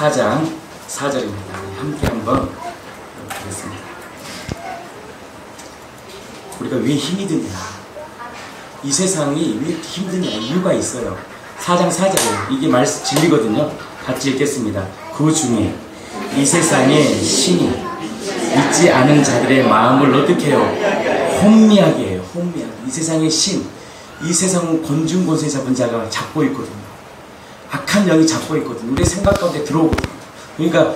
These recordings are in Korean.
4장 4절입니다. 함께 한번 보겠습니다. 우리가 왜 힘이 드냐, 이 세상이 왜 이렇게 힘드냐, 이유가 있어요. 4장 4절에 이게 말씀 진리거든요. 같이 읽겠습니다. 그 중에 이 세상의 신이 믿지 않은 자들의 마음을 어떻게 해요? 혼미하게 해요. 혼미하게. 이 세상의 신, 이 세상은 곤중곤세 잡은 자가 잡고 있거든요. 악한 영이 잡고 있거든요. 우리 생각 가운데 들어오거든요. 그러니까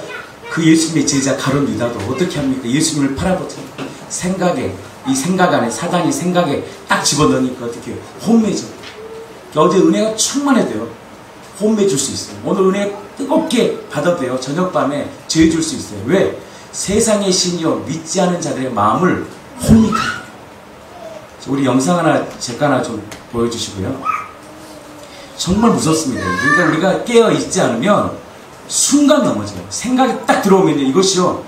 그 예수님의 제자 가룟 유다도 어떻게 합니까? 예수님을 팔아버리고 생각에, 이 생각 안에, 사단이 생각에 딱 집어넣으니까 어떻게 해요? 혼미해져. 어제 은혜가 충만해야 돼요. 혼미해줄 수 있어요. 오늘 은혜 뜨겁게 받아도 돼요. 저녁밤에 죄 줄 수 있어요. 왜? 세상의 신이요 믿지 않은 자들의 마음을 혼미하게 해요. 우리 영상 하나, 제가 하나 좀 보여주시고요. 정말 무섭습니다. 그러니까 우리가 깨어있지 않으면 순간 넘어져요. 생각이 딱 들어오면 이것이요,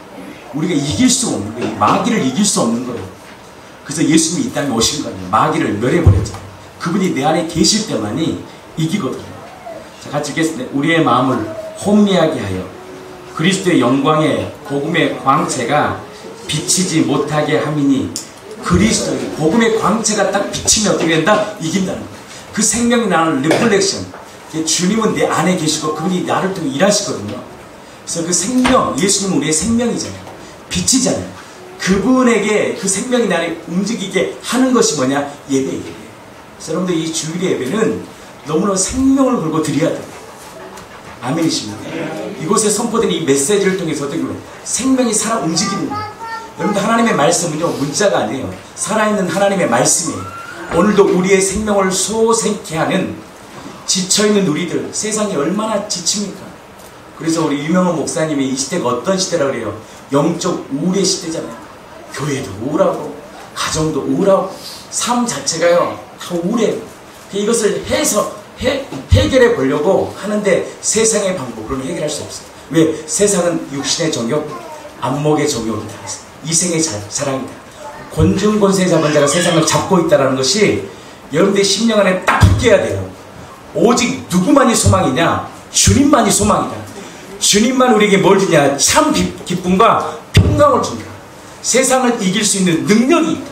우리가 이길 수 없는 거예요. 마귀를 이길 수 없는 거예요. 그래서 예수님이 이 땅에 오신 거예요. 마귀를 멸해버렸잖아요. 그분이 내 안에 계실 때만이 이기거든요. 자, 같이 읽겠습니다. 우리의 마음을 혼미하게 하여 그리스도의 영광의 복음의 광채가 비치지 못하게 함이니, 그리스도의 복음의 광채가 딱 비치면 어떻게 된다? 이긴다는 거예요. 그 생명이 나는 리플렉션. 주님은 내 안에 계시고 그분이 나를 통해 일하시거든요. 그래서 그 생명, 예수님은 우리의 생명이잖아요. 빛이잖아요. 그분에게 그 생명이 나를 움직이게 하는 것이 뭐냐? 예배예요. 그래서 여러분들 이 주일의 예배는 너무나 생명을 걸고 드려야 돼요. 아멘이십니까? 이곳에 선포된 이 메시지를 통해서 어떻게 보면 생명이 살아 움직이는 거예요. 여러분들 하나님의 말씀은요, 문자가 아니에요. 살아있는 하나님의 말씀이에요. 오늘도 우리의 생명을 소생케 하는, 지쳐있는 우리들, 세상이 얼마나 지칩니까? 그래서 우리 유명한 목사님이 이 시대가 어떤 시대라고 그래요? 영적 우울의 시대잖아요. 교회도 우울하고 가정도 우울하고 삶 자체가요 다 우울해요. 이것을 해결해 보려고 하는데 세상의 방법으로는 해결할 수 없어요. 왜? 세상은 육신의 정욕, 안목의 정욕이다. 이생의 자랑이다. 곤중곤세 잡은 자가 세상을 잡고 있다는 것이 여러분들의 심령 안에 딱 바뀌어야 돼요. 오직 누구만이 소망이냐? 주님만이 소망이다. 주님만 우리에게 뭘 주냐? 참 기쁨과 평강을 준다. 세상을 이길 수 있는 능력이 있다.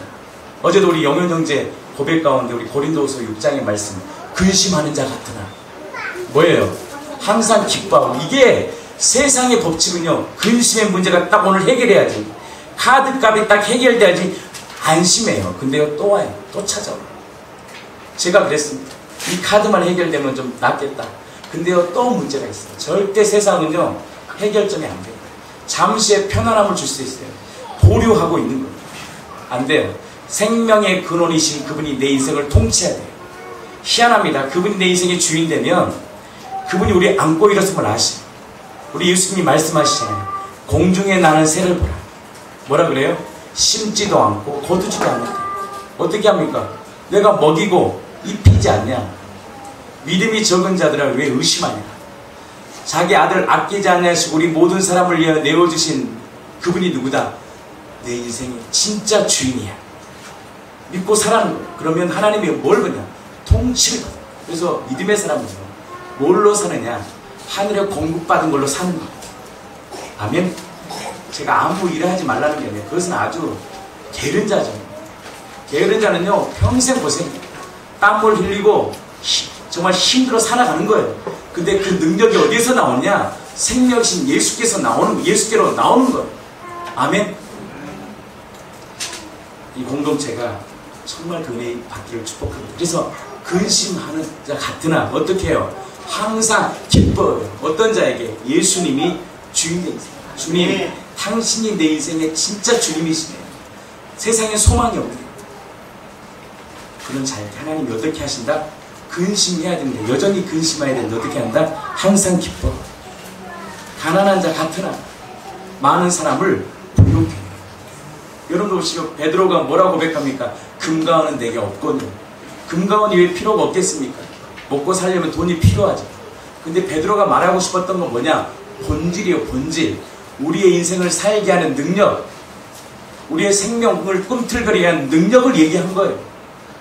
어제도 우리 영현 형제 고백 가운데 우리 고린도후서 6장의 말씀, 근심하는 자 같으나 뭐예요? 항상 기뻐하고. 이게 세상의 법칙은요, 근심의 문제가 딱 오늘 해결해야지, 카드값이 딱 해결돼야지 안심해요. 근데요 또 와요. 또 찾아와요. 제가 그랬습니다. 이 카드만 해결되면 좀 낫겠다. 근데요 또 문제가 있어요. 절대 세상은요 해결점이 안 돼요. 잠시의 편안함을 줄 수 있어요. 보류하고 있는 거예요. 안 돼요. 생명의 근원이신 그분이 내 인생을 통치해야 돼요. 희한합니다. 그분이 내 인생의 주인 되면 그분이 우리 안고 일었음을 아시죠. 우리 예수님이 말씀하시잖아요. 공중에 나는 새를 보라. 뭐라 그래요? 심지도 않고 거두지도 않는데 어떻게 합니까? 내가 먹이고 입히지 않냐? 믿음이 적은 자들아 왜 의심하냐? 자기 아들 아끼지 않냐시고 우리 모든 사람을 위하여 내어주신 그분이 누구다? 내 인생의 진짜 주인이야. 믿고 살아는 거예요. 그러면 하나님이 뭘 거냐? 통치를 거예요. 그래서 믿음의 사람은요 뭘로 사느냐? 하늘에 공급받은 걸로 사는 거예요. 아멘? 제가 아무 일을 하지 말라는 게 아니에요. 그것은 아주 게으른 자죠. 게으른 자는요 평생 고생해요. 땀을 흘리고 정말 힘들어 살아가는 거예요. 근데 그 능력이 어디에서 나오냐? 생명이신 예수께서 나오는 거예요. 예수께로 나오는 거예요. 아멘? 이 공동체가 정말 그 은혜 받기를 축복합니다. 그래서 근심하는 자 같으나 어떻게 해요? 항상 기뻐요. 어떤 자에게? 예수님이 주인의 인생. 주님, 당신이 내 인생의 진짜 주님이시네요. 세상에 소망이 없네요. 그런 자에게 하나님이 어떻게 하신다? 근심해야 된다. 여전히 근심해야 된다. 어떻게 한다? 항상 기뻐. 가난한 자 같으나 많은 사람을 부욕해. 여러분 보시고 베드로가 뭐라고 고백합니까? 금과 은은 내게 없거든요. 금과 은이 왜 필요가 없겠습니까? 먹고 살려면 돈이 필요하죠. 근데 베드로가 말하고 싶었던 건 뭐냐? 본질이요, 본질. 우리의 인생을 살게 하는 능력, 우리의 생명을 꿈틀거리게 하는 능력을 얘기한 거예요.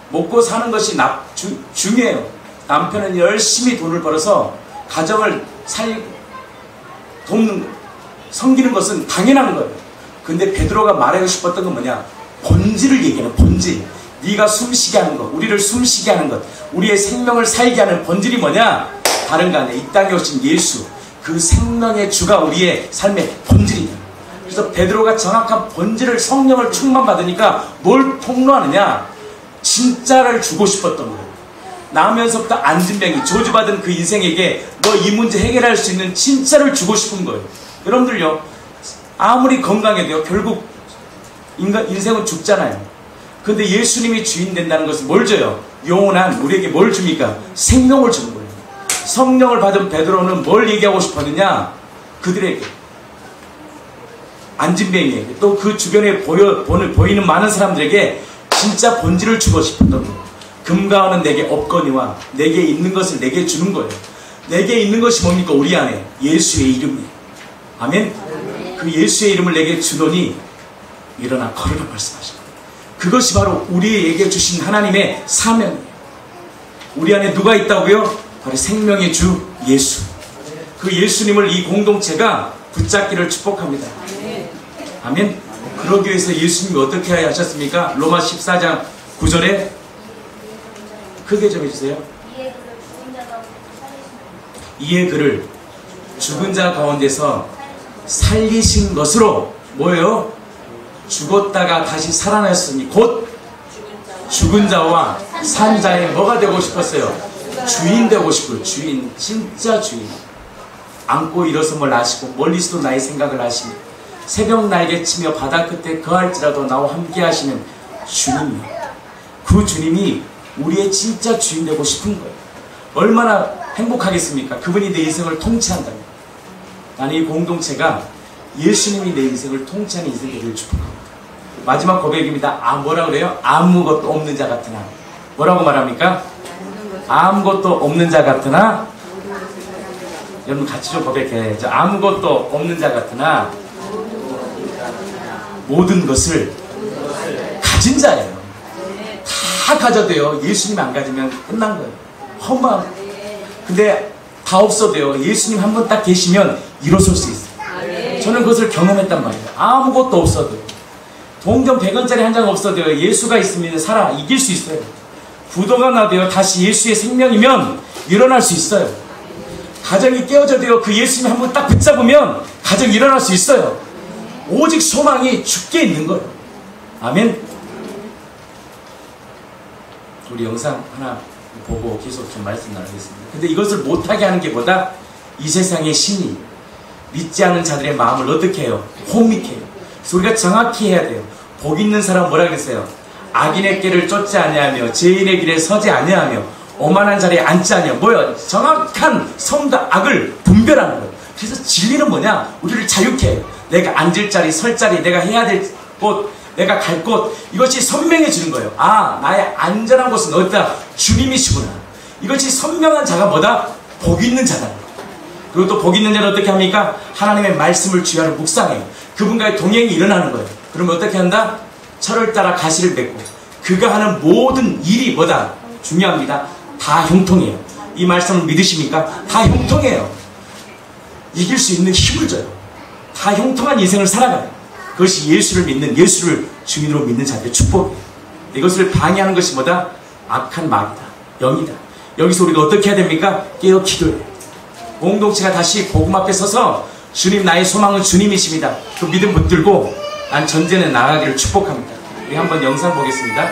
먹고 사는 것이 중요해요. 남편은 열심히 돈을 벌어서 가정을 살리고 돕는 거, 섬기는 것은 당연한 거예요. 근데 베드로가 말하고 싶었던 건 뭐냐? 본질을 얘기하는 본질. 네가 숨쉬게 하는 것, 우리를 숨쉬게 하는 것, 우리의 생명을 살게 하는 본질이 뭐냐? 다른 거 아니야. 이 땅에 오신 예수, 그 생명의 주가 우리의 삶의 본질이다. 그래서 베드로가 정확한 본질을, 성령을 충만받으니까 뭘 폭로하느냐? 진짜를 주고 싶었던 거예요. 나오면서부터 안진병이 저주받은 그 인생에게 너 이 문제 해결할 수 있는 진짜를 주고 싶은 거예요. 여러분들요, 아무리 건강해도요, 결국 인생은 죽잖아요. 근데 예수님이 주인 된다는 것은 뭘 줘요? 영원한 우리에게 뭘 줍니까? 생명을 주는 거예요. 성령을 받은 베드로는 뭘 얘기하고 싶었느냐? 그들에게, 안진뱅이에게, 또 그 주변에 보이는 많은 사람들에게 진짜 본질을 주고 싶었던 거예요. 금과 은은 내게 없거니와 내게 있는 것을 내게 주는 거예요. 내게 있는 것이 뭡니까? 우리 안에 예수의 이름이에요. 아멘? 그 예수의 이름을 내게 주더니 일어나 걸으라 말씀하신 거예요. 그것이 바로 우리에게 주신 하나님의 사명이에요. 우리 안에 누가 있다고요? 바로 생명의 주 예수. 그 예수님을 이 공동체가 붙잡기를 축복합니다. 아멘? 그러기 위해서 예수님이 어떻게 하셨습니까? 로마 14장 9절에 크게 좀 해주세요. 이에 그를 죽은 자 가운데서 살리신 것으로 뭐예요? 죽었다가 다시 살아났으니 곧 죽은 자와 산 자의 뭐가 되고 싶었어요? 주인 되고 싶어요. 주인, 진짜 주인. 안고 일어섬을 아시고 멀리서도 나의 생각을 아시니 새벽 날개 치며 바다 끝에 거할지라도 나와 함께 하시는 주님이에요. 그 주님이 우리의 진짜 주인 되고 싶은 거예요. 얼마나 행복하겠습니까? 그분이 내 인생을 통치한다면. 나는 이 공동체가 예수님이 내 인생을 통치하는 인생이 되기를 축복합니다. 마지막 고백입니다. 뭐라 그래요? 아무것도 없는 자 같으나. 뭐라고 말합니까? 아무것도 없는 자 같으나. 여러분 같이 좀 고백해. 아무것도 없는 자 같으나 모든 것을 가진 자예요. 다 가져도요, 예수님 안 가지면 끝난 거예요. 험한. 근데 다 없어도요, 예수님 한 번 딱 계시면 일어설 수 있어요. 저는 그것을 경험했단 말이에요. 아무것도 없어도, 동전 100원짜리 한 장 없어도요, 예수가 있으면 살아 이길 수 있어요. 부도가 나도요, 다시 예수의 생명이면 일어날 수 있어요. 가정이 깨어져도요, 그 예수님 한 번 딱 붙잡으면 가정이 일어날 수 있어요. 오직 소망이 주께 있는 거예요. 아멘. 우리 영상 하나 보고 계속 좀 말씀 나누겠습니다. 근데 이것을 못하게 하는 게 뭐다? 이 세상의 신이 믿지 않는 자들의 마음을 어떻게 해요? 호미케 해요. 그래서 우리가 정확히 해야 돼요. 복 있는 사람 뭐라 그랬어요? 악인의 길을 쫓지 아니하며 죄인의 길에 서지 아니하며 오만한 자리에 앉지 아니하며 뭐예요? 정확한 선과 악을 분별하는 거예요. 그래서 진리는 뭐냐? 우리를 자유케 해요. 내가 앉을 자리, 설 자리, 내가 해야 될 곳, 내가 갈 곳, 이것이 선명해지는 거예요. 나의 안전한 곳은 어디다? 주님이시구나. 이것이 선명한 자가 뭐다? 복 있는 자다. 그리고 또 복 있는 자는 어떻게 합니까? 하나님의 말씀을 주야로 묵상해요. 그분과의 동행이 일어나는 거예요. 그러면 어떻게 한다? 철을 따라 가시를 맺고 그가 하는 모든 일이 뭐다? 중요합니다. 다 형통해요. 이 말씀을 믿으십니까? 다 형통해요. 이길 수 있는 힘을 줘요. 다 형통한 인생을 살아가요. 그것이 예수를 믿는, 예수를 주인으로 믿는 자들의 축복이에요. 이것을 방해하는 것이 뭐다? 악한 마귀다. 영이다. 여기서 우리가 어떻게 해야 됩니까? 깨어 기도해요. 공동체가 다시 복음 앞에 서서 주님, 나의 소망은 주님이십니다. 그 믿음 붙들고 난 전쟁에 나가기를 축복합니다. 우리 한번 영상 보겠습니다.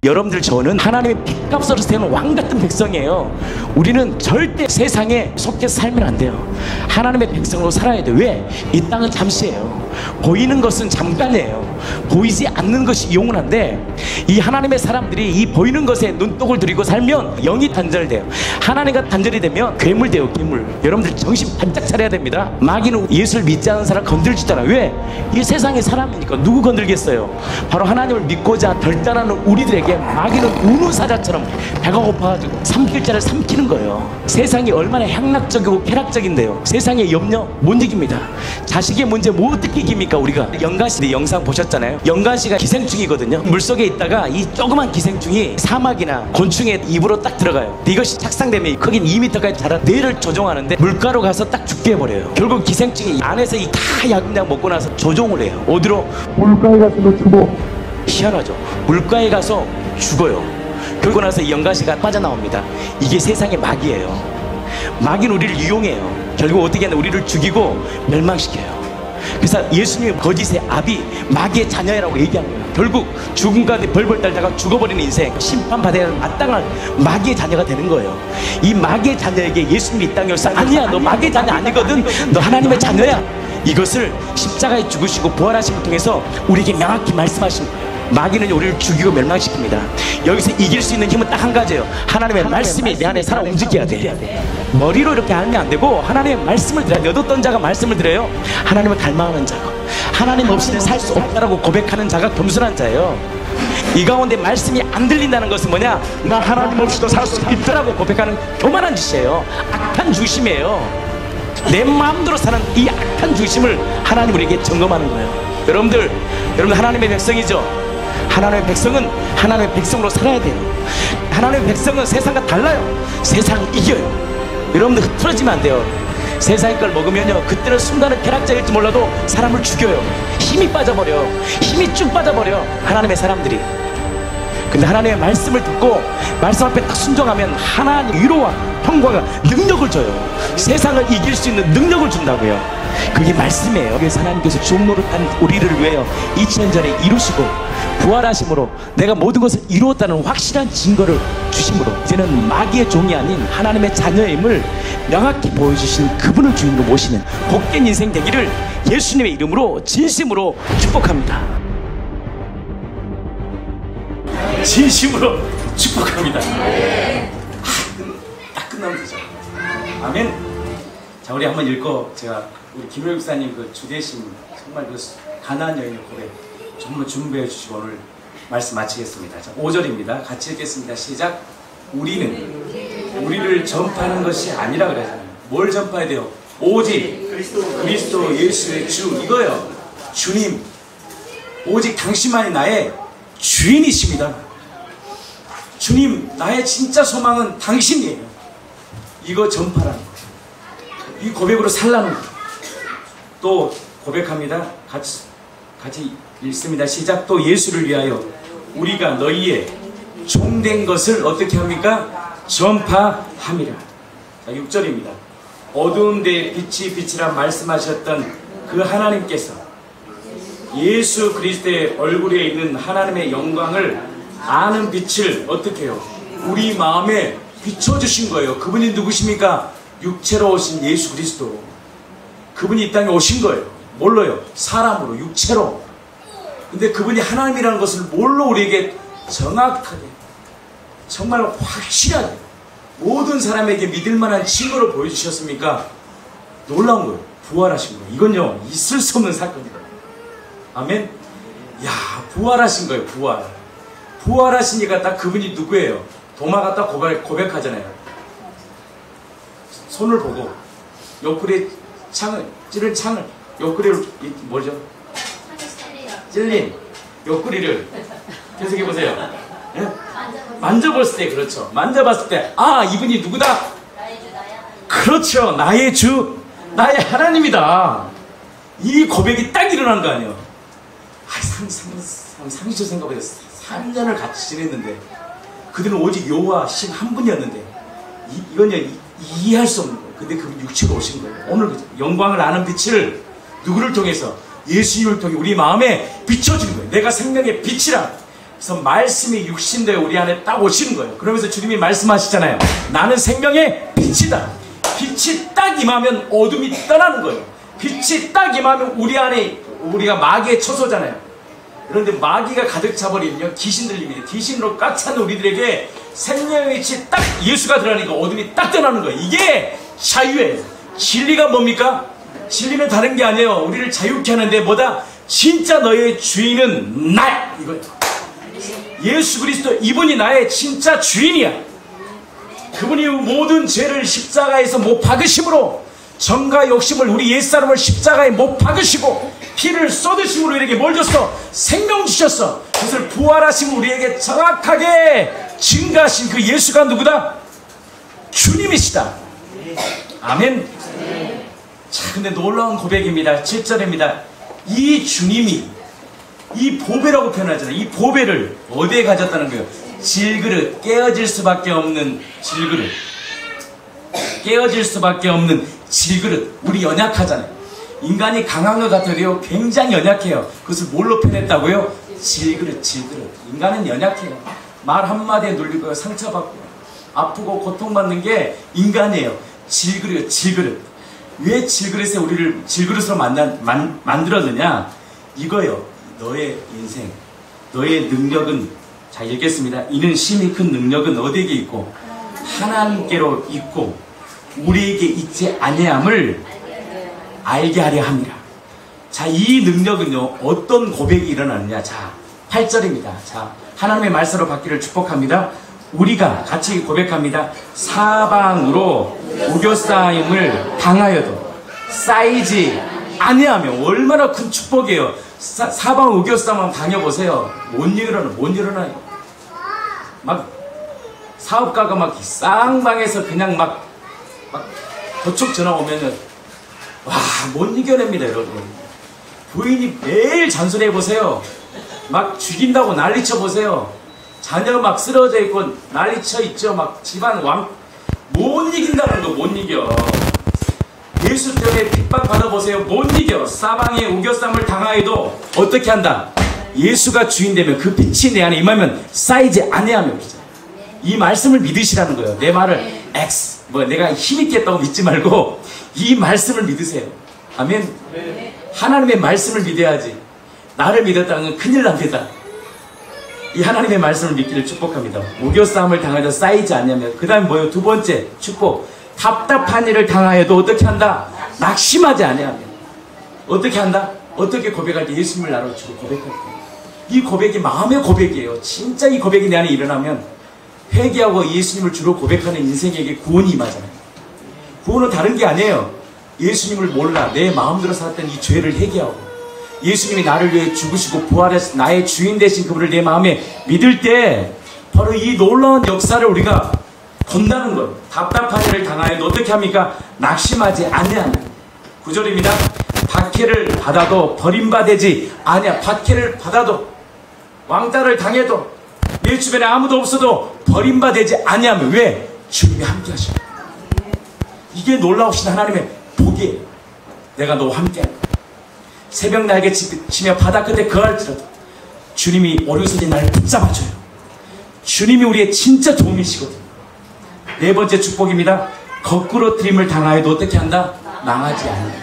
여러분들, 저는 하나님의 핏값으로 세우는 왕같은 백성이에요. 우리는 절대 세상에 속해서 살면 안 돼요. 하나님의 백성으로 살아야 돼요. 왜? 이 땅은 잠시예요. 보이는 것은 잠깐이에요. 보이지 않는 것이 영원한데, 이 하나님의 사람들이 이 보이는 것에 눈독을 들이고 살면 영이 단절돼요. 하나님과 단절이 되면 괴물 돼요. 괴물. 여러분들 정신 반짝 차려야 됩니다. 마귀는 예수를 믿지 않는 사람 건들지도 않아요. 왜? 이 세상의 사람이니까. 누구 건들겠어요? 바로 하나님을 믿고자 결단하는 우리들에게 마귀는 우누사자처럼 배가 고파가지고 삼킬 자를 삼키는 거예요. 세상이 얼마나 향락적이고 쾌락적인데요. 세상의 염려 못 이깁니다. 자식의 문제 뭐 어떻게 이깁니까? 우리가 영가시대 영상 보셨죠? 보셨잖아요. 연가시가 기생충이거든요. 물속에 있다가 이 조그만 기생충이 사막이나 곤충의 입으로 딱 들어가요. 근데 이것이 착상되면 크긴 2m까지 자라 뇌를 조종하는데 물가로 가서 딱 죽게 해버려요. 결국 기생충이 안에서 이 다 약약 먹고 나서 조종을 해요. 어디로? 물가에 가서 죽어. 희한하죠. 물가에 가서 죽어요. 그러고 나서 이 연가시가 빠져나옵니다. 이게 세상의 마귀예요. 마귀는 우리를 이용해요. 결국 어떻게 하냐, 우리를 죽이고 멸망시켜요. 그래서 예수님의 거짓의 아비, 마귀의 자녀라고 얘기한 거예요. 결국 죽음 가운데 벌벌 떨다가 죽어버리는 인생, 심판받아야 하는 마땅한 마귀의 자녀가 되는 거예요. 이 마귀의 자녀에게 예수님이 이 땅에 오셔서 아니야, 너 마귀의 자녀 아니거든, 너 하나님의 자녀야. 이것을 십자가에 죽으시고 부활하심을 통해서 우리에게 명확히 말씀하신 거예요. 마귀는 우리를 죽이고 멸망시킵니다. 여기서 이길 수 있는 힘은 딱 한 가지예요. 하나님의 말씀이 내 안에 살아 움직여야 돼. 머리로 이렇게 알면 안 되고 하나님의 말씀을 들어야 돼. 얻었던 자가 말씀을 들어요. 하나님을 닮아가는 자가, 하나님 없이는 살 수 없다라고 고백하는 자가 겸손한 자예요. 이 가운데 말씀이 안 들린다는 것은 뭐냐? 나 하나님 없이도 살 수 있다라고 고백하는 교만한 짓이에요. 악한 중심이에요. 내 마음대로 사는 이 악한 중심을 하나님 우리에게 점검하는 거예요. 여러분들 하나님의 백성이죠. 하나님의 백성은 하나님의 백성으로 살아야 돼요. 하나님의 백성은 세상과 달라요. 세상을 이겨요. 여러분들 흐트러지면 안 돼요. 세상의 걸 먹으면요, 그때는 순간은 쾌락자일지 몰라도 사람을 죽여요. 힘이 빠져버려. 힘이 쭉 빠져버려, 하나님의 사람들이. 근데 하나님의 말씀을 듣고 말씀 앞에 딱 순종하면 하나님 위로와 평강과 능력을 줘요. 세상을 이길 수 있는 능력을 준다고요. 그게 말씀이에요. 그래서 하나님께서 종노릇한 우리를 위하여 2000년 전에 이루시고 부활하심으로 내가 모든 것을 이루었다는 확실한 증거를 주심으로 이제는 마귀의 종이 아닌 하나님의 자녀임을 명확히 보여주신 그분을 주인으로 모시는 복된 인생 되기를 예수님의 이름으로 진심으로 축복합니다. 진심으로 축복합니다. 딱 끝나면 되죠. 아멘. 자, 우리 한번 읽고, 제가 우리 김효 목사님 그 주대심 정말 그 가나안 여인의 고백 정말 준비해 주시고 오늘 말씀 마치겠습니다. 자, 5절입니다. 같이 읽겠습니다. 시작. 우리를 전파하는 것이 아니라 그러잖아요. 뭘 전파해야 돼요? 오직 그리스도 예수의 주, 이거요. 주님, 오직 당신만이 나의 주인이십니다. 주님, 나의 진짜 소망은 당신이에요. 이거 전파라는 거예요. 이 고백으로 살라는 거예요. 또 고백합니다. 같이 읽습니다. 시작. 또 예수를 위하여 우리가 너희의 종된 것을 어떻게 합니까? 전파함이라. 자, 6절입니다. 어두운 데에 빛이 빛이라 말씀하셨던 그 하나님께서 예수 그리스도의 얼굴에 있는 하나님의 영광을 아는 빛을 어떻게 해요? 우리 마음에 비춰주신 거예요. 그분이 누구십니까? 육체로 오신 예수 그리스도. 그분이 이 땅에 오신 거예요. 뭘로요? 사람으로, 육체로. 근데 그분이 하나님이라는 것을 뭘로 우리에게 정확하게, 정말 확실하게 모든 사람에게 믿을 만한 증거로 보여주셨습니까? 놀라운 거예요. 부활하신 거예요. 이건요, 있을 수 없는 사건이다. 아멘. 야, 부활하신 거예요. 부활하시니까 딱 그분이 누구예요? 도마가 딱 고백하잖아요. 손을 보고 옆구리에 찌른 창을 옆구리를 뭐죠? 찔린 옆구리를 계속해보세요. 예? 만져봤을 때, 그렇죠. 만져봤을 때, 아, 이분이 누구다? 그렇죠. 나의 주, 나의 하나님이다. 이 고백이 딱 일어난 거 아니에요. 상식적으로 생각해보세요. 3년을 같이 지냈는데 그들은 오직 여호와 신 한 분이었는데 이건요, 이해할 수 없는 거예요. 근데 그분 육체로 오신 거예요. 오늘 영광을 아는 빛을 누구를 통해서? 예수님을 통해 우리 마음에 비춰주는 거예요. 내가 생명의 빛이라. 그래서 말씀이 육신되어 우리 안에 딱 오시는 거예요. 그러면서 주님이 말씀하시잖아요. 나는 생명의 빛이다. 빛이 딱 임하면 어둠이 떠나는 거예요. 빛이 딱 임하면 우리 안에, 우리가 마귀의 처소잖아요. 그런데 마귀가 가득 차버리면 귀신 들립니다. 귀신으로 꽉 찬 우리들에게 생명의 빛이 딱 예수가 들어가니까 어둠이 딱 떠나는 거예요. 이게 자유예요. 진리가 뭡니까? 진리는 다른 게 아니에요. 우리를 자유케 하는데 뭐다? 진짜 너의 주인은 나야, 이거예요. 예수 그리스도, 이분이 나의 진짜 주인이야. 그분이 모든 죄를 십자가에서 못 박으심으로 정과 욕심을, 우리 옛사람을 십자가에 못 박으시고 피를 쏟으심으로 우리에게 뭘 줬어? 생명 주셨어. 그것을 부활하심으로 우리에게 정확하게 증가하신 그 예수가 누구다? 주님이시다. 아멘. 자, 근데 놀라운 고백입니다. 7절입니다. 이 주님이 이 보배라고 표현하잖아요. 이 보배를 어디에 가졌다는 거예요? 질그릇, 깨어질 수밖에 없는 질그릇. 깨어질 수밖에 없는 질그릇. 우리 연약하잖아요. 인간이 강한 것 같아도 굉장히 연약해요. 그것을 뭘로 표현했다고요? 질그릇, 질그릇. 인간은 연약해요. 말 한마디에 눌리고 상처받고 아프고 고통받는 게 인간이에요. 질그릇, 질그릇. 왜 질그릇에 우리를 질그릇으로 만들었느냐? 이거요. 너의 인생, 너의 능력은, 자, 읽겠습니다. 이는 심히 큰 능력은 어디에게 있고 하나님께로 있고 우리에게 있지 아니함을 알게 하려 함이라. 자, 이 능력은요, 어떤 고백이 일어나느냐? 자, 8절입니다. 자, 하나님의 말씀으로 받기를 축복합니다. 우리가 같이 고백합니다. 사방으로 우겨싸임을 당하여도 쌓이지 아니하며. 얼마나 큰 축복이에요. 사방 우겨싸임 당해보세요. 못 일어나요. 막 사업가가 막 쌍방에서 그냥 막 도촉 전화 오면은 와, 못 이겨냅니다, 여러분. 부인이 매일 잔소리해보세요. 막 죽인다고 난리쳐 보세요. 자녀 막 쓰러져 있고 난리쳐 있죠. 막 집안 못 이긴다는 거 못 이겨. 예수 때문에 핍박 받아보세요. 못 이겨. 사방에 우겨쌈을 당하여도 어떻게 한다? 예수가 주인 되면 그 빛이 내 안에 임하면 쌓이지 아니하며. 이 말씀을 믿으시라는 거예요. 내 말을 내가 힘있게 했다고 믿지 말고 이 말씀을 믿으세요. 아멘. 하나님의 말씀을 믿어야지. 나를 믿었다는 건 큰일 납니다. 이 하나님의 말씀을 믿기를 축복합니다. 우겨싸움을 당하여도 쌓이지 않냐면, 그 다음에 뭐예요? 두 번째 축복. 답답한 일을 당하여도 어떻게 한다? 낙심하지 않냐면. 어떻게 한다? 어떻게 고백할 때? 예수님을 나로 주고 고백할 때. 이 고백이 마음의 고백이에요. 진짜 이 고백이 내 안에 일어나면 회개하고 예수님을 주로 고백하는 인생에게 구원이 임하잖아요. 구원은 다른 게 아니에요. 예수님을 몰라 내 마음대로 살았던 이 죄를 회개하고 예수님이 나를 위해 죽으시고 부활해서 나의 주인 되신 그분을 내 마음에 믿을 때 바로 이 놀라운 역사를 우리가 본다는 거예요. 답답한 일을 당하여 어떻게 합니까? 낙심하지 아니하는. 9절입니다. 박해를 받아도 버림받지 아니야. 박해를 받아도 왕따를 당해도 내 주변에 아무도 없어도 버림받지 아니하면. 왜? 주님이 함께 하셔. 이게 놀라우신 하나님의 복이에요. 내가 너와 함께 할 거야. 새벽 날개 치며 바다 끝에 거할지라도 주님이 오른손이 나를 붙잡아줘요. 주님이 우리의 진짜 도움이시거든요. 네 번째 축복입니다. 거꾸로 트림을 당하여도 어떻게 한다? 망하지 않는다.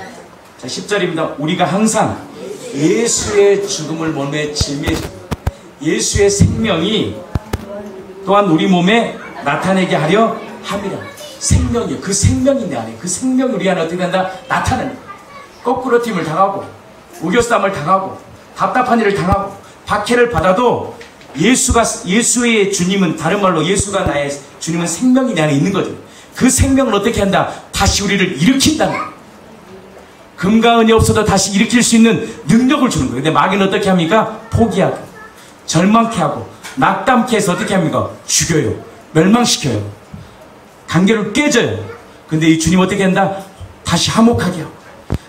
자, 10절입니다. 우리가 항상 예수의 죽음을 몸에 짊어지고 예수의 생명이 또한 우리 몸에 나타내게 하려 함이라. 생명이요. 그 생명이 내 안에, 그 생명이 우리 안에 어떻게 한다? 나타내는 거예요. 거꾸로 트림을 당하고 우겨쌈을 당하고 답답한 일을 당하고 박해를 받아도 예수의 주님은, 다른 말로 예수가 나의 주님은 생명이 내 안에 있는 거죠. 그 생명을 어떻게 한다? 다시 우리를 일으킨다는 거예요. 금과 은이 없어도 다시 일으킬 수 있는 능력을 주는 거예요. 근데 마귀는 어떻게 합니까? 포기하고 절망케 하고 낙담케 해서 어떻게 합니까? 죽여요. 멸망시켜요. 관계를 깨져요. 근데 이 주님 어떻게 한다? 다시 화목하게 하고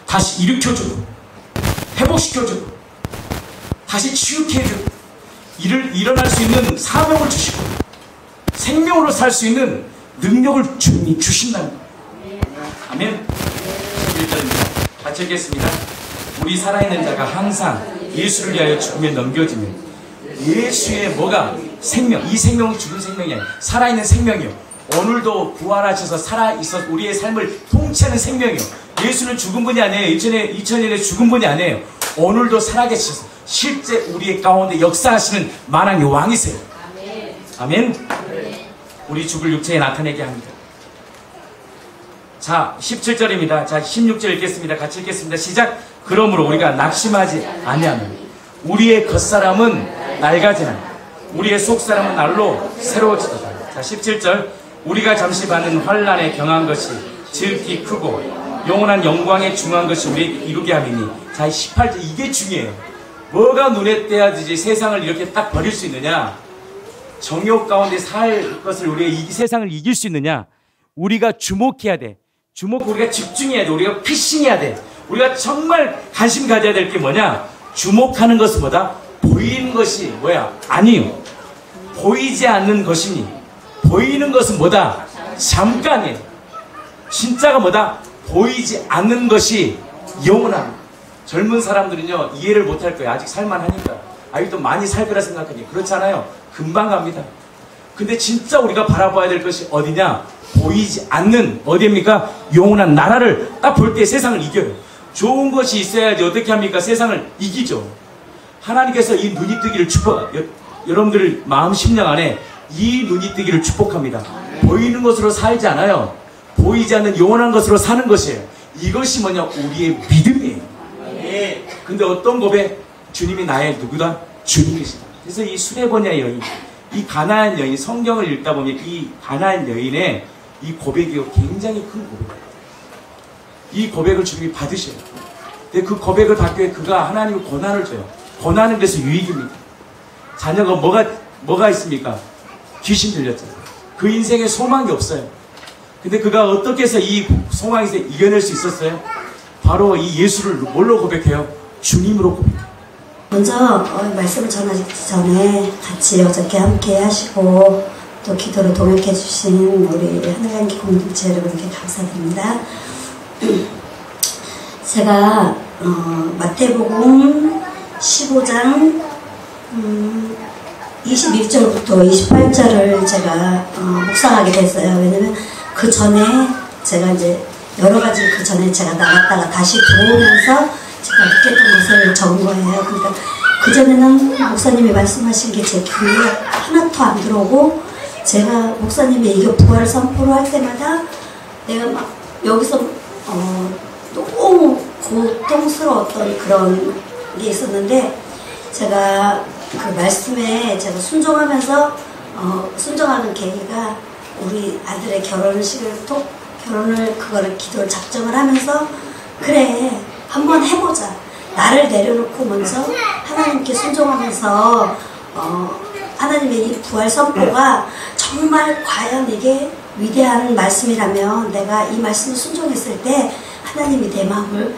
다시 일으켜주고 회복시켜주고 다시 치유케 해주고 일어날 수 있는 사명을 주시고 생명으로 살 수 있는 능력을 주님이 주신다는 거예요. 아멘. 1절입니다. 같이 읽겠습니다. 우리 살아있는 자가 항상 예수를 위하여 죽음에 넘겨지면 예수의 뭐가? 생명. 이 생명은 죽은 생명이 아니에요. 살아있는 생명이요. 오늘도 부활하셔서 살아있어 우리의 삶을 통치하는 생명이요. 예수는 죽은 분이 아니에요. 2000년에 죽은 분이 아니에요. 오늘도 살아계셔서 실제 우리의 가운데 역사하시는 만왕의 왕이세요. 아멘. 우리 죽을 육체에 나타내게 합니다. 자, 17절입니다. 자, 16절 읽겠습니다. 같이 읽겠습니다. 시작. 그러므로 우리가 낙심하지 아니하며 우리의 겉사람은 낡아지나 우리의 속사람은 날로 새로워지도다. 자, 17절. 우리가 잠시 받는 환난에 경한 것이 지극히 크고 영원한 영광에 중요한 것이 우리에게 이루게 함이니. 자, 18절 이게 중요해요. 뭐가 눈에 띄어야지 세상을 이렇게 딱 버릴 수 있느냐? 정욕 가운데 살 것을 우리가 이 세상을 이길 수 있느냐? 우리가 주목해야 돼. 우리가 집중해야 돼. 우리가 피싱해야 돼. 우리가 정말 관심 가져야 될 게 뭐냐? 주목하는 것은 뭐다? 보이는 것이 뭐야? 아니요. 보이지 않는 것이니. 보이는 것은 뭐다? 잠깐이에요. 진짜가 뭐다? 보이지 않는 것이 영원합니다. 젊은 사람들은요 이해를 못할 거예요. 아직 살만하니까. 아직도 많이 살 거라 생각하니. 그렇지 않아요. 금방 갑니다. 근데 진짜 우리가 바라봐야 될 것이 어디냐? 보이지 않는 어디입니까? 영원한 나라를 딱 볼 때 세상을 이겨요. 좋은 것이 있어야지 어떻게 합니까? 세상을 이기죠. 하나님께서 이 눈이 뜨기를 여러분들 마음 심령 안에 이 눈이 뜨기를 축복합니다. 보이는 것으로 살지 않아요. 보이지 않는 영원한 것으로 사는 것이에요. 이것이 뭐냐? 우리의 믿음이에요. 근데 어떤 고백? 주님이 나의 누구다? 주님이시다. 그래서 이 수레보냐 여인, 이 가나안 여인, 성경을 읽다 보면 이 가나안 여인의 이 고백이 굉장히 큰 고백이에요. 이 고백을 주님이 받으셔요. 근데 그 고백을 받기 위해 그가 하나님의 고난을 줘요. 고난은 그래서 유익입니다. 자녀가 뭐가 있습니까? 귀신 들렸잖아요. 그 인생에 소망이 없어요. 근데 그가 어떻게 해서 이 상황에서 이겨낼 수 있었어요? 바로 이 예수를 뭘로 고백해요? 주님으로 고백해요. 먼저 말씀을 전하기 전에 같이 어저께 함께 하시고 또 기도로 동역해 주신 우리 하늘향기 공동체 여러분께 감사드립니다. 제가 마태복음 15장 21절부터 28절을 제가 묵상하게 됐어요. 왜냐면 그 전에 제가 이제 여러 가지 그 전에 제가 나갔다가 다시 들어오면서 제가 느꼈던 것을 적은 거예요. 그러니까 그전에는 목사님이 말씀하신 게 제 귀에 하나도 안 들어오고 제가 목사님의 이게 부활을 선포를 할 때마다 내가 막 여기서 너무 고통스러웠던 그런 게 있었는데 제가 그 말씀에 제가 순종하면서 순종하는 계기가 우리 아들의 그거를 기도를 작정을 하면서 그래 한번 해보자. 나를 내려놓고 먼저 하나님께 순종하면서 하나님의 이 부활 선포가 정말 과연 이게 위대한 말씀이라면 내가 이 말씀을 순종했을 때 하나님이 내 마음을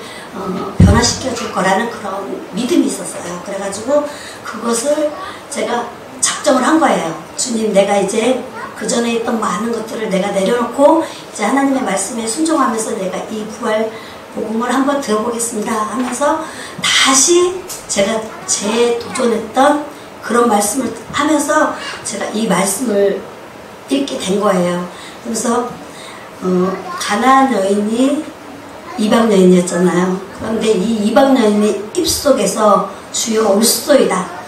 변화시켜 줄 거라는 그런 믿음이 있었어요. 그래가지고 그것을 제가 작정을 한 거예요. 주님, 내가 이제 그 전에 있던 많은 것들을 내가 내려놓고 이제 하나님의 말씀에 순종하면서 내가 이 부활 복음을 한번 들어보겠습니다 하면서 다시 제가 재도전했던 그런 말씀을 하면서 제가 이 말씀을 읽게 된 거예요. 그래서 가나안 여인이 이방 여인이었잖아요. 그런데 이 이방 여인의 입속에서 주여 옳소이다.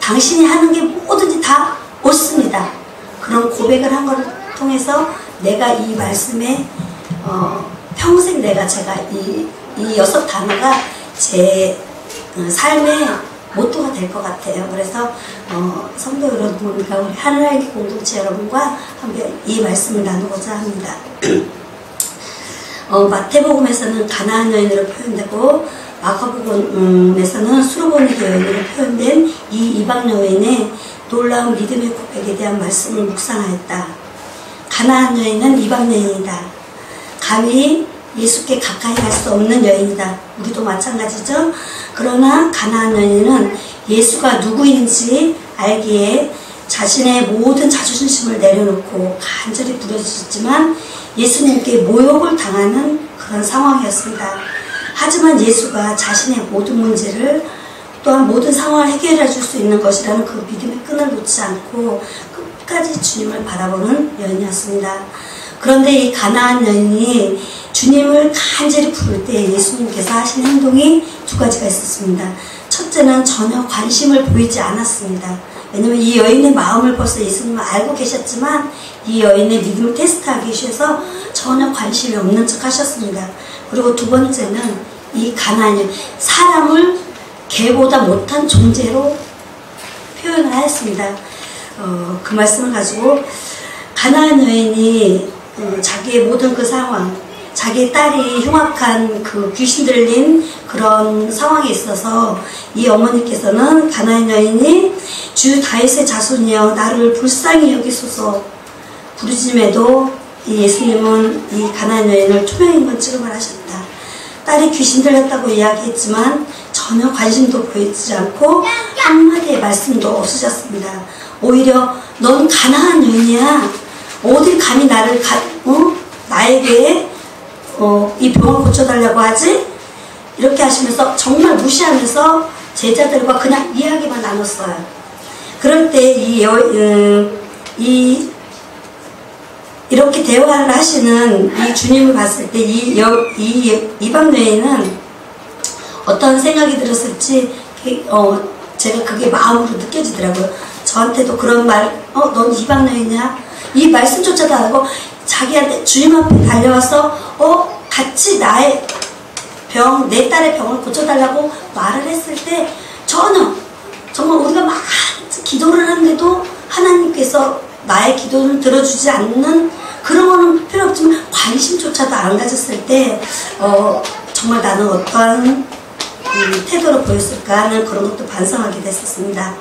당신이 하는 게 뭐든지 다 옳습니다. 그런 고백을 한 것을 통해서 내가 이 말씀에 평생 제가 이 6 단어가 제 삶의 모토가 될 것 같아요. 그래서 성도 여러분과 우리 하늘향기 공동체 여러분과 함께 이 말씀을 나누고자 합니다. 마태복음에서는 가나안 여인으로 표현되고 마가복음에서는 수르보니 여인으로 표현된 이 이방 여인의 놀라운 믿음의 고백에 대한 말씀을 묵상하였다. 가나안 여인은 이방 여인이다. 감히 예수께 가까이 갈 수 없는 여인이다. 우리도 마찬가지죠. 그러나 가나안 여인은 예수가 누구인지 알기에 자신의 모든 자존심을 내려놓고 간절히 부르짖었지만 예수님께 모욕을 당하는 그런 상황이었습니다. 하지만 예수가 자신의 모든 문제를 또한 모든 상황을 해결해 줄 수 있는 것이라는 그 믿음의 끈을 놓지 않고 끝까지 주님을 바라보는 여인이었습니다. 그런데 이 가나안 여인이 주님을 간절히 부를 때 예수님께서 하신 행동이 2가지가 있었습니다. 첫째는 전혀 관심을 보이지 않았습니다. 왜냐면 이 여인의 마음을 벌써 예수님은 알고 계셨지만 이 여인의 믿음을 테스트하기 위해서 전혀 관심이 없는 척 하셨습니다. 그리고 2번째는 이 가나안 여인, 사람을 개보다 못한 존재로 표현을 하였습니다. 그 말씀을 가지고 가나안 여인이 자기의 모든 그 상황, 자기 딸이 흉악한 그 귀신 들린 그런 상황에 있어서 이 어머니께서는 가나안 여인이 주 다윗의 자손이여 나를 불쌍히 여기소서 부르짖음에도 이 예수님은 이 가나안 여인을 투명인간 취급을 하셨다. 딸이 귀신 들렸다고 이야기했지만 전혀 관심도 보이지 않고 한마디의 말씀도 없으셨습니다. 오히려 넌 가나안 여인이야. 어디 감히 나를 나에게 이 병을 고쳐달라고 하지? 이렇게 하시면서 정말 무시하면서 제자들과 그냥 이야기만 나눴어요. 그럴 때 이렇게 대화를 하시는 이 주님을 봤을 때 이방 여인은 어떤 생각이 들었을지 제가 그게 마음으로 느껴지더라고요. 저한테도 그런 말, 넌 이방 여인이야? 이 말씀조차도 안 하고 자기한테 주님 앞에 달려와서 같이 나의 내 딸의 병을 고쳐달라고 말을 했을 때 전혀 정말 우리가 막 기도를 하는데도 하나님께서 나의 기도를 들어주지 않는 그런 거는 필요 없지만 관심조차도 안 가졌을 때 정말 나는 어떠한 태도로 보였을까 하는 그런 것도 반성하게 됐었습니다.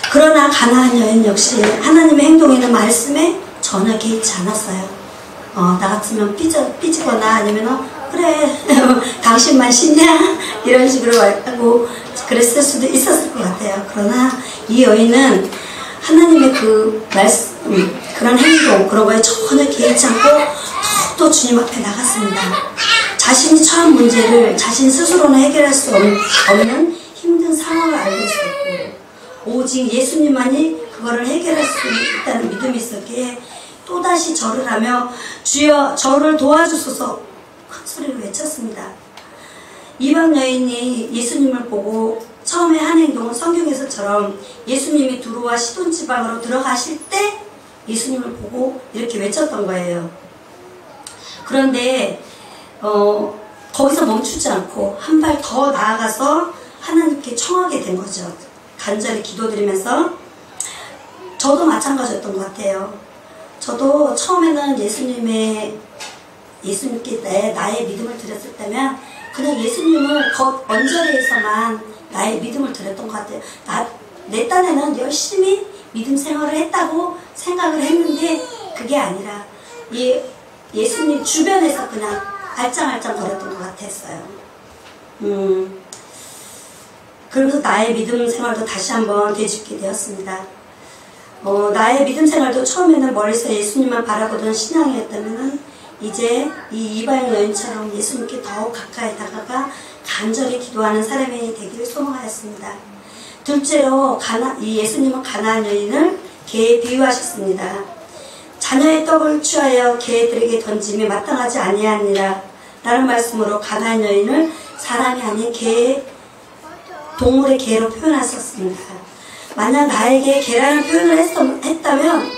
그러나 가나안 여인 역시 하나님의 행동이나 말씀에 전혀 개의치 않았어요. 나 같으면 삐지거나 아니면 그래 당신만 신냐 이런 식으로 말하고 그랬을 수도 있었을 것 같아요. 그러나 이 여인은 하나님의 그 말씀, 그런 행동 그런 거에 전혀 개의치 않고 더욱더 주님 앞에 나갔습니다. 자신이 처한 문제를 자신 스스로는 해결할 수 없는 힘든 상황을 알고 있었고 오직 예수님만이 그거를 해결할 수 있다는 믿음이 있었기에 또다시 절을 하며 주여 저를 도와주소서 큰 소리로 외쳤습니다. 이방 여인이 예수님을 보고 처음에 한 행동은 성경에서처럼 예수님이 두로와 시돈 지방으로 들어가실 때 예수님을 보고 이렇게 외쳤던 거예요. 그런데 거기서 멈추지 않고 한 발 더 나아가서 하나님께 청하게 된 거죠. 간절히 기도드리면서 저도 마찬가지였던 것 같아요. 저도 처음에는 예수님께 나의 믿음을 드렸을 때면 그냥 예수님을 언저리에서만 나의 믿음을 드렸던 것 같아요. 내 딴에는 열심히 믿음 생활을 했다고 생각을 했는데 그게 아니라 예수님 주변에서 그냥 알짱알짱 거렸던 것 같았어요. 그러면서 나의 믿음 생활도 다시 한번 되짚게 되었습니다. 나의 믿음 생활도 처음에는 멀리서 예수님만 바라보던 신앙이었다면 이제 이 이방 여인처럼 예수님께 더욱 가까이 다가가 간절히 기도하는 사람이 되기를 소망하였습니다. 둘째로 이 예수님은 가나안 여인을 개에 비유하셨습니다. 자녀의 떡을 취하여 개들에게 던짐이 마땅하지 아니하니라 라는 말씀으로 가나안 여인을 사람이 아닌 동물의 개로 표현하셨습니다. 만약 나에게 개라는 표현을 했다면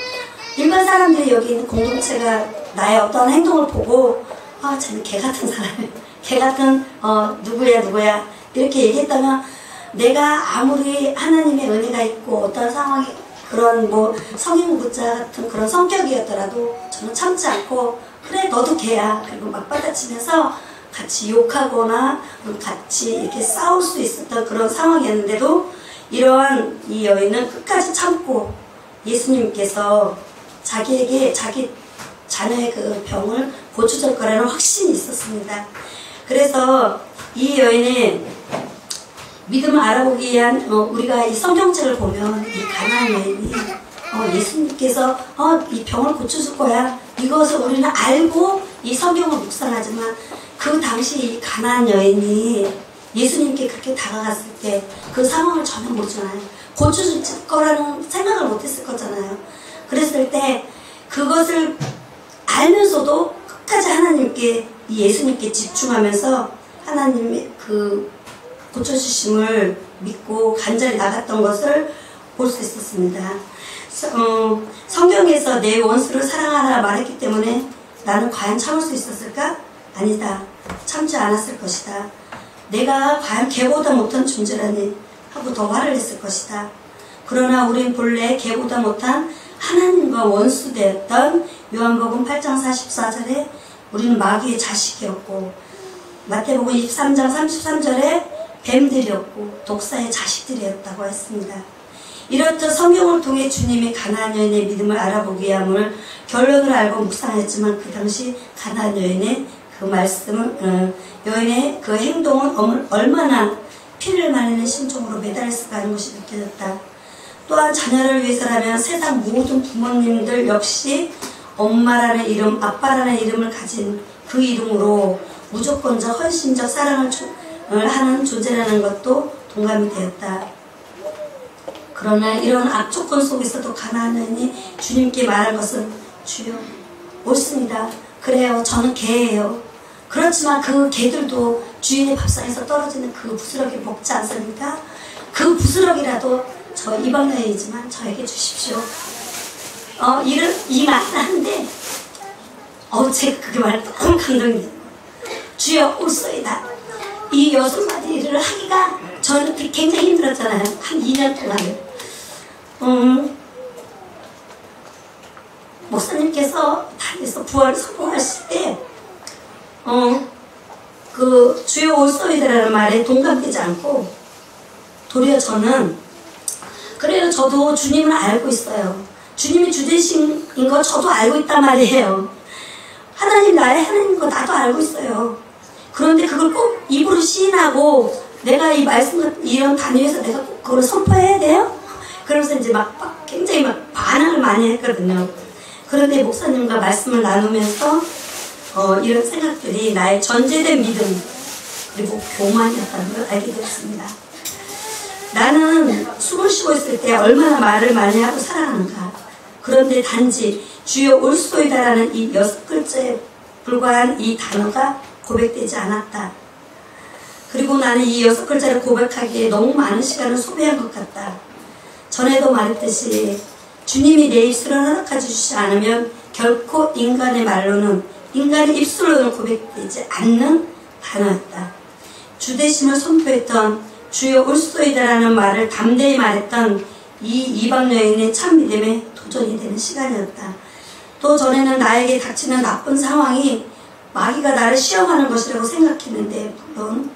일반 사람들이 여기 있는 공동체가 나의 어떤 행동을 보고 쟤는 개 같은 사람이야, 개 같은 누구야 이렇게 얘기했다면 내가 아무리 하나님의 은혜가 있고 어떤 상황이 그런 성인구자 같은 그런 성격이었더라도 저는 참지 않고 그래 너도 개야 그리고 막 받아치면서 같이 욕하거나 같이 이렇게 싸울 수 있었던 그런 상황이었는데도 이러한 이 여인은 끝까지 참고 예수님께서 자기 자녀의 그 병을 고쳐줄 거라는 확신이 있었습니다. 그래서 이 여인의 믿음을 알아보기 위한 우리가 이 성경책을 보면 이 가나안 여인이 예수님께서 이 병을 고쳐줄 거야 이것을 우리는 알고 이 성경을 묵상하지만 그 당시 이 가나안 여인이 예수님께 그렇게 다가갔을 때 그 상황을 전혀 모르잖아요. 고쳐줄 거라는 생각을 못했을 거잖아요. 그랬을 때 그것을 알면서도 끝까지 하나님께 이 예수님께 집중하면서 하나님의 그 고쳐주심을 믿고 간절히 나갔던 것을 볼 수 있었습니다. 성경에서 내 원수를 사랑하라 말했기 때문에 나는 과연 참을 수 있었을까? 아니다. 참지 않았을 것이다. 내가 과연 개보다 못한 존재라니 하고 더 화를 냈을 것이다. 그러나 우린 본래 개보다 못한 하나님과 원수되었던 요한복음 8장 44절에 우리는 마귀의 자식이었고, 마태복음 23장 33절에 뱀들이었고 독사의 자식들이었다고 했습니다. 이렇듯 성경을 통해 주님이 가나안 여인의 믿음을 알아보기 위함을 결론을 알고 묵상했지만, 그 당시 가나안 여인의 그 말씀을 여인의 그 행동은 얼마나 피를 말리는 심정으로 매달렸을까 하는 것이 느껴졌다. 또한 자녀를 위해서라면 세상 모든 부모님들 역시 엄마라는 이름, 아빠라는 이름을 가진 그 이름으로 무조건적 헌신적 사랑을 하는 존재라는 것도 동감이 되었다. 그러나 이런 악조건 속에서도 가나안 여인이 주님께 말한 것은, 주여, 옳습니다. 그래요, 저는 개예요. 그렇지만 그 개들도 주인의 밥상에서 떨어지는 그 부스러기 먹지 않습니까? 그 부스러기라도 저 이방 여인이지만 저에게 주십시오. 이 말을 하는데 제가 그게 말을 너무 감동이 돼요. 주여, 옳소이다. 이 6마디를 하기가 저는 굉장히 힘들었잖아요. 한 2년 동안. 목사님께서 단에서 부활을 선포하실 때 그 주여 옳소이다라는 말에 동감되지 않고, 도리어 저는, 그래요, 저도 주님을 알고 있어요. 주님이 주되신 거 저도 알고 있단 말이에요. 하나님, 나의 하나님인 거 나도 알고 있어요. 그런데 그걸 꼭 입으로 시인하고 내가 이 말씀, 이런 단위에서 내가 꼭 그걸 선포해야 돼요? 그러면서 이제 굉장히 반항을 많이 했거든요. 그런데 목사님과 말씀을 나누면서 이런 생각들이 나의 전제된 믿음 그리고 교만이었다는 걸 알게 되었습니다. 나는 숨을 쉬고 있을 때 얼마나 말을 많이 하고 살아가는가. 그런데 단지 주여 옳소이다라는 이 6글자에 불과한 이 단어가 고백되지 않았다. 그리고 나는 이 6글자를 고백하기에 너무 많은 시간을 소비한 것 같다. 전에도 말했듯이 주님이 내 입술을 허락해 주시지 않으면 결코 인간의 말로는, 인간의 입술로는 고백되지 않는 단어였다. 주되심을 선포했던 주여 옳소이다라는 말을 담대히 말했던 이 이방 여인의 참 믿음에 도전이 되는 시간이었다. 또 전에는 나에게 닥치는 나쁜 상황이 마귀가 나를 시험하는 것이라고 생각했는데, 물론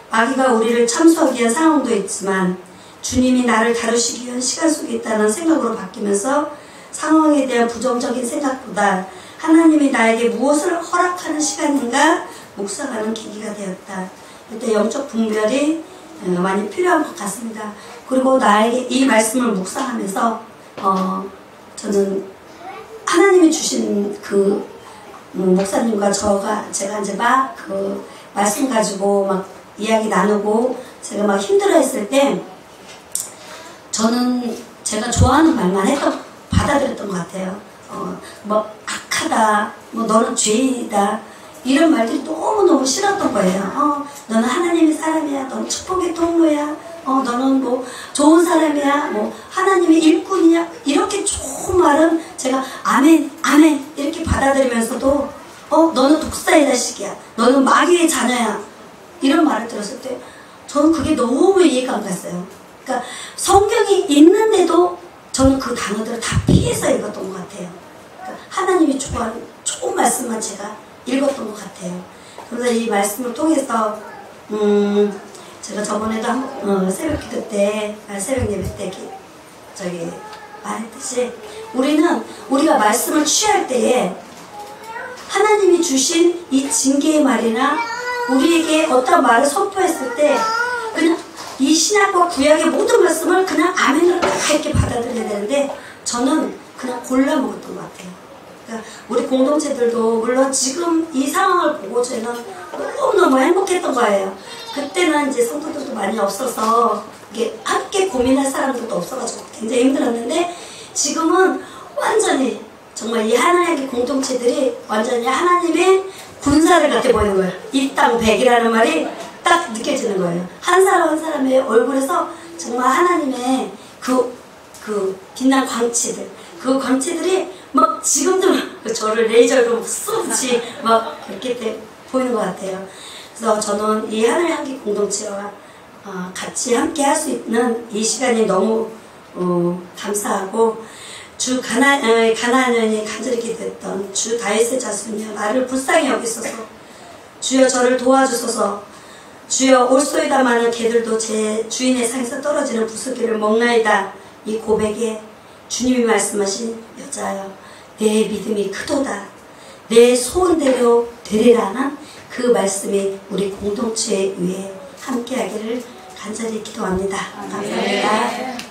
마귀가 우리를 참수하기 위한 상황도 있지만 주님이 나를 다루시기 위한 시간 속에 있다는 생각으로 바뀌면서 상황에 대한 부정적인 생각보다 하나님이 나에게 무엇을 허락하는 시간인가 묵상하는 계기가 되었다. 이때 영적 분별이 많이 필요한 것 같습니다. 그리고 나에게 이 말씀을 묵상하면서 저는 하나님이 주신 그 목사님과 제가 이제 막 그 말씀 가지고 막 이야기 나누고 제가 막 힘들어 했을 때 저는 제가 좋아하는 말만 받아들였던 것 같아요. 뭐 악하다, 뭐 너는 죄인이다, 이런 말들이 너무너무 싫었던 거예요. 너는 하나님의 사람이야, 너는 축복의 통로야, 너는 뭐 좋은 사람이야, 뭐 하나님의 일꾼이야, 이렇게 좋은 말은 제가 아멘 아멘 이렇게 받아들이면서도 너는 독사의 자식이야, 너는 마귀의 자녀야, 이런 말을 들었을 때 저는 그게 너무 이해가 안 갔어요. 그러니까 성경이 있는데도 저는 그 단어들을 다 피해서 읽었던 것 같아요. 그러니까 하나님이 좋아하는 좋은 말씀만 제가 읽었던 것 같아요. 그래서 이 말씀을 통해서 제가 저번에도 새벽 기도 때, 새벽 예배 때 말했듯이 우리가 말씀을 취할 때에 하나님이 주신 이 징계의 말이나 우리에게 어떤 말을 선포했을 때 그냥 이 신약과 구약의 모든 말씀을 그냥 아멘으로 다 이렇게 받아들여야 되는데 저는 그냥 골라 먹었던 것 같아요. 그러니까 우리 공동체들도 물론 지금 이 상황을 보고 저는 너무너무 행복했던 거예요. 그때는 이제 성도들도 많이 없어서 이게 함께 고민할 사람들도 없어가지고 굉장히 힘들었는데 지금은 완전히 정말 이 하나님의 공동체들이 완전히 하나님의 군사를 같아 보이는 거예요. 이 땅 백이라는 말이 딱 느껴지는 거예요. 한 사람 한 사람의 얼굴에서 정말 하나님의 그 빛난 광채들, 그 광채들이 막 지금도 저를 레이저로 쏘듯이 막 이렇게 보이는 것 같아요. 그래서 저는 이 하늘의 향기 공동체와 같이 함께 할 수 있는 이 시간이 너무 감사하고 가나안이 간절히 기도했던 주 다윗의 자손이여 나를 불쌍히 여기소서. 주여 저를 도와주소서. 주여 올소이다마는 개들도 제 주인의 상에서 떨어지는 부스기를 먹나이다. 이 고백에 주님이 말씀하신 여자여 내 믿음이 크도다. 내 소원대로 되리라는 그 말씀이 우리 공동체 위에 함께하기를 간절히 기도합니다. 감사합니다.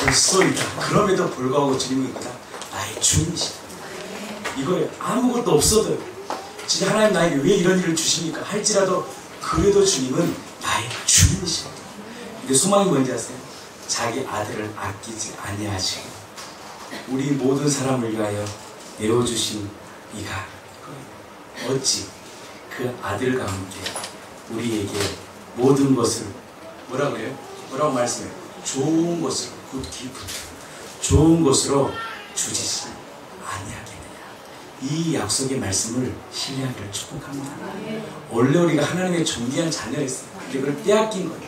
올소이다. 그럼에도 불구하고 주님은 나의 주님이시다. 이거에 아무것도 없어도 진짜 하나님 나에게 왜 이런 일을 주십니까? 할지라도 그래도 주님은 나의 주님이시다. 근데 소망이 뭔지 아세요? 자기 아들을 아끼지 아니하시고 우리 모든 사람을 위하여 내어주신 이가 어찌 그 아들과 함께 우리에게 모든 것을 뭐라고 해요? 뭐라고 말씀해요? 좋은 것으로 굿 기프 좋은 것으로 주시지 아니하겠느냐. 이 약속의 말씀을 신뢰하기를 축복합니다. 원래 우리가 하나님의 존귀한 자녀였어요. 근데 그걸 빼앗긴 거예요.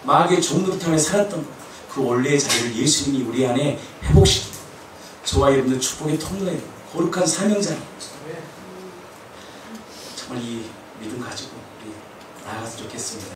마귀의 종노릇함에 살았던 거예요. 그 원래의 자리를 예수님이 우리 안에 회복시키고 저와 여러분들 축복의 통로에 거룩한 사명자예요. 정말 이 믿음 가지고 우리 나아갔으면 좋겠습니다.